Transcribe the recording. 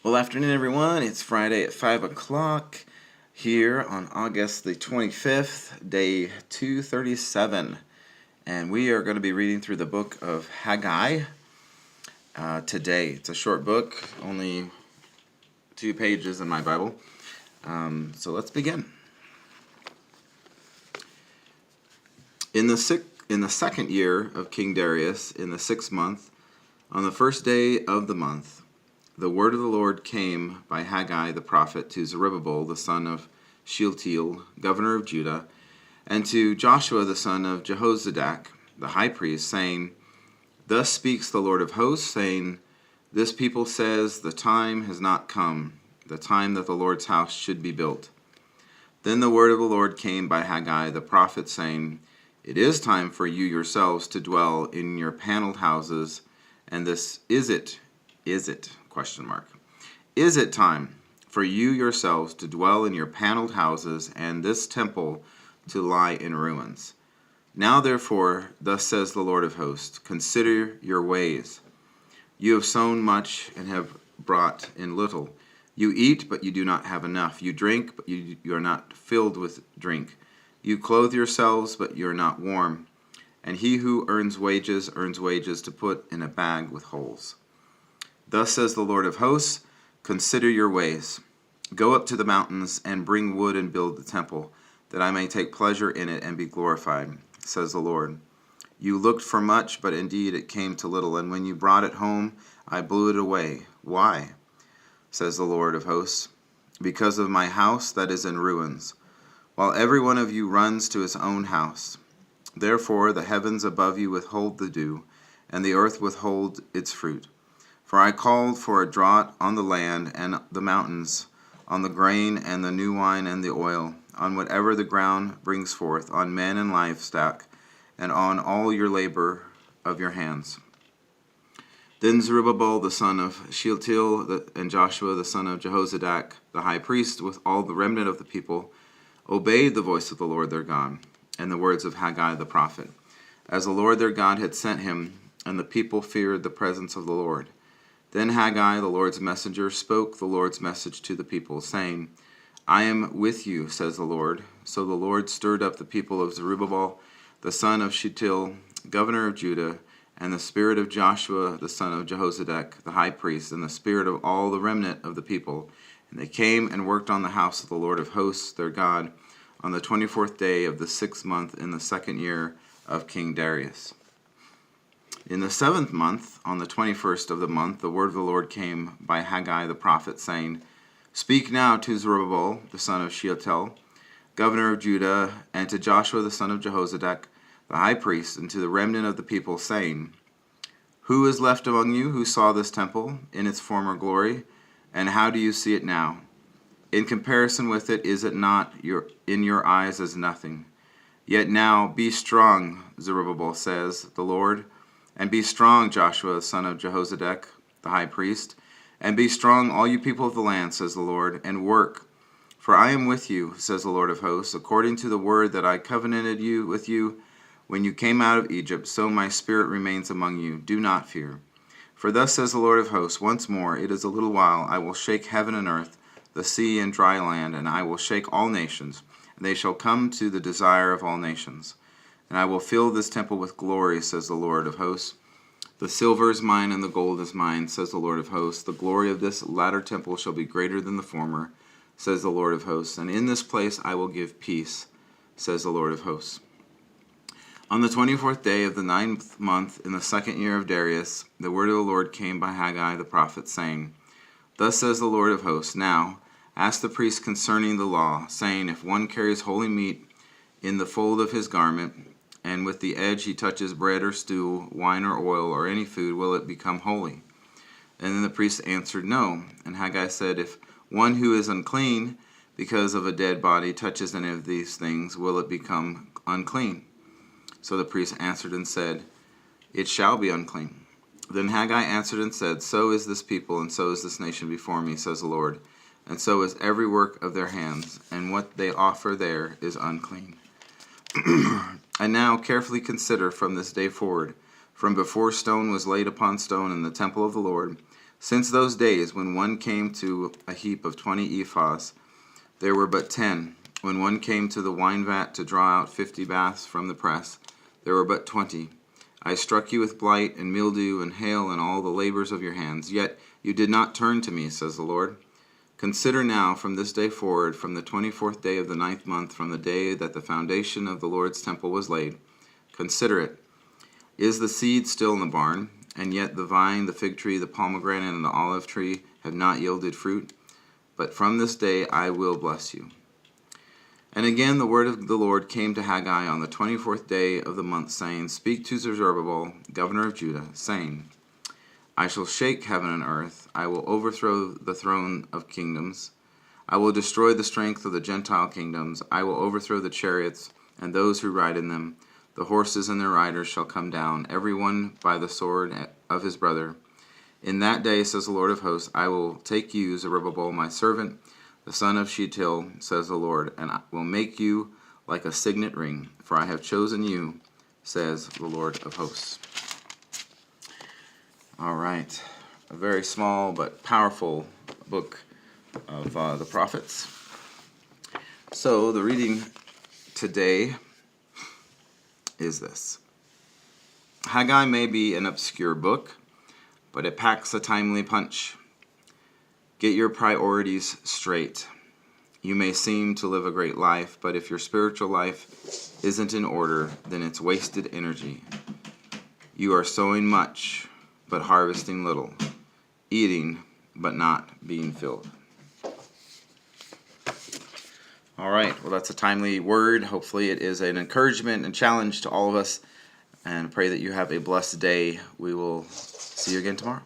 Well, afternoon, everyone. It's Friday at 5 o'clock here on August the 25th, day 237. And we are going to be reading through the book of Haggai today. It's a short book, only 2 pages in my Bible. So let's begin. In the second year of King Darius, in the 6th month, on the first day of the month, the word of the Lord came by Haggai the prophet to Zerubbabel the son of Shealtiel, governor of Judah, and to Joshua the son of Jehozadak, the high priest, saying, Thus speaks the Lord of hosts, saying, This people says, The time has not come, the time that the Lord's house should be built. Then the word of the Lord came by Haggai the prophet, saying, It is time for you yourselves to dwell in your paneled houses, and this is it? Is it time for you yourselves to dwell in your paneled houses, and this temple to lie in ruins? Now therefore, thus says the Lord of hosts, consider your ways. You have sown much and have brought in little. You eat, but you do not have enough. You drink, but you are not filled with drink. You clothe yourselves, but you are not warm. And he who earns wages to put in a bag with holes. Thus says the Lord of hosts, consider your ways. Go up to the mountains and bring wood and build the temple, that I may take pleasure in it and be glorified, says the Lord. You looked for much, but indeed it came to little, and when you brought it home, I blew it away. Why? Says the Lord of hosts. Because of my house that is in ruins, while every one of you runs to his own house. Therefore the heavens above you withhold the dew, and the earth withhold its fruit. For I called for a drought on the land and the mountains, on the grain and the new wine and the oil, on whatever the ground brings forth, on men and livestock, and on all your labor of your hands. Then Zerubbabel the son of Shealtiel and Joshua the son of Jehozadak, the high priest, with all the remnant of the people, obeyed the voice of the Lord their God, and the words of Haggai the prophet, as the Lord their God had sent him, and the people feared the presence of the Lord. Then Haggai, the Lord's messenger, spoke the Lord's message to the people, saying, I am with you, says the Lord. So the Lord stirred up the people of Zerubbabel, the son of Shealtiel, governor of Judah, and the spirit of Joshua, the son of Jehozadak, the high priest, and the spirit of all the remnant of the people. And they came and worked on the house of the Lord of hosts, their God, on the 24th day of the 6th month in the 2nd year of King Darius. In the 7th month, on the 21st of the month, the word of the Lord came by Haggai the prophet, saying, Speak now to Zerubbabel, the son of Shealtiel, governor of Judah, and to Joshua the son of Jehozadak, the high priest, and to the remnant of the people, saying, Who is left among you who saw this temple in its former glory, and how do you see it now? In comparison with it, is it not in your eyes as nothing? Yet now be strong, Zerubbabel, says the Lord, and be strong, Joshua, the son of Jehozadak, the high priest, and be strong, all you people of the land, says the Lord, and work. For I am with you, says the Lord of hosts, according to the word that I covenanted with you when you came out of Egypt, so my spirit remains among you. Do not fear. For thus says the Lord of hosts, once more, it is a little while, I will shake heaven and earth, the sea and dry land, and I will shake all nations, and they shall come to the desire of all nations. And I will fill this temple with glory, says the Lord of hosts. The silver is mine and the gold is mine, says the Lord of hosts. The glory of this latter temple shall be greater than the former, says the Lord of hosts. And in this place I will give peace, says the Lord of hosts. On the 24th day of the 9th month in the 2nd year of Darius, the word of the Lord came by Haggai the prophet, saying, Thus says the Lord of hosts, Now ask the priest concerning the law, saying, If one carries holy meat in the fold of his garment, and with the edge he touches bread or stew, wine or oil, or any food, will it become holy? And then the priest answered, No. And Haggai said, If one who is unclean because of a dead body touches any of these things, will it become unclean? So the priest answered and said, It shall be unclean. Then Haggai answered and said, So is this people, and so is this nation before me, says the Lord, and so is every work of their hands, and what they offer there is unclean. And now carefully consider from this day forward, from before stone was laid upon stone in the temple of the Lord, Since those days when one came to a heap of 20 ephahs, there were but 10. When one came to the wine vat to draw out 50 baths from the press, there were but 20. I struck you with blight and mildew and hail and all the labors of your hands, yet you did not turn to me, says the Lord. Consider now from this day forward, from the 24th day of the 9th month, from the day that the foundation of the Lord's temple was laid. Consider it. Is the seed still in the barn? And yet the vine, the fig tree, the pomegranate, and the olive tree have not yielded fruit? But from this day I will bless you. And again the word of the Lord came to Haggai on the 24th day of the month, saying, Speak to Zerubbabel, governor of Judah, saying, I shall shake heaven and earth. I will overthrow the throne of kingdoms. I will destroy the strength of the Gentile kingdoms. I will overthrow the chariots and those who ride in them. The horses and their riders shall come down, every one by the sword of his brother. In that day, says the Lord of hosts, I will take you, Zerubbabel, my servant, the son of Shealtiel, says the Lord, and I will make you like a signet ring, for I have chosen you, says the Lord of hosts. All right, a very small but powerful book of the prophets. So the reading today is this. Haggai may be an obscure book, but it packs a timely punch. Get your priorities straight. You may seem to live a great life, but if your spiritual life isn't in order, then it's wasted energy. You are sowing much, but harvesting little. Eating, but not being filled. All right, well, that's a timely word. Hopefully it is an encouragement and challenge to all of us, and pray that you have a blessed day. We will see you again tomorrow.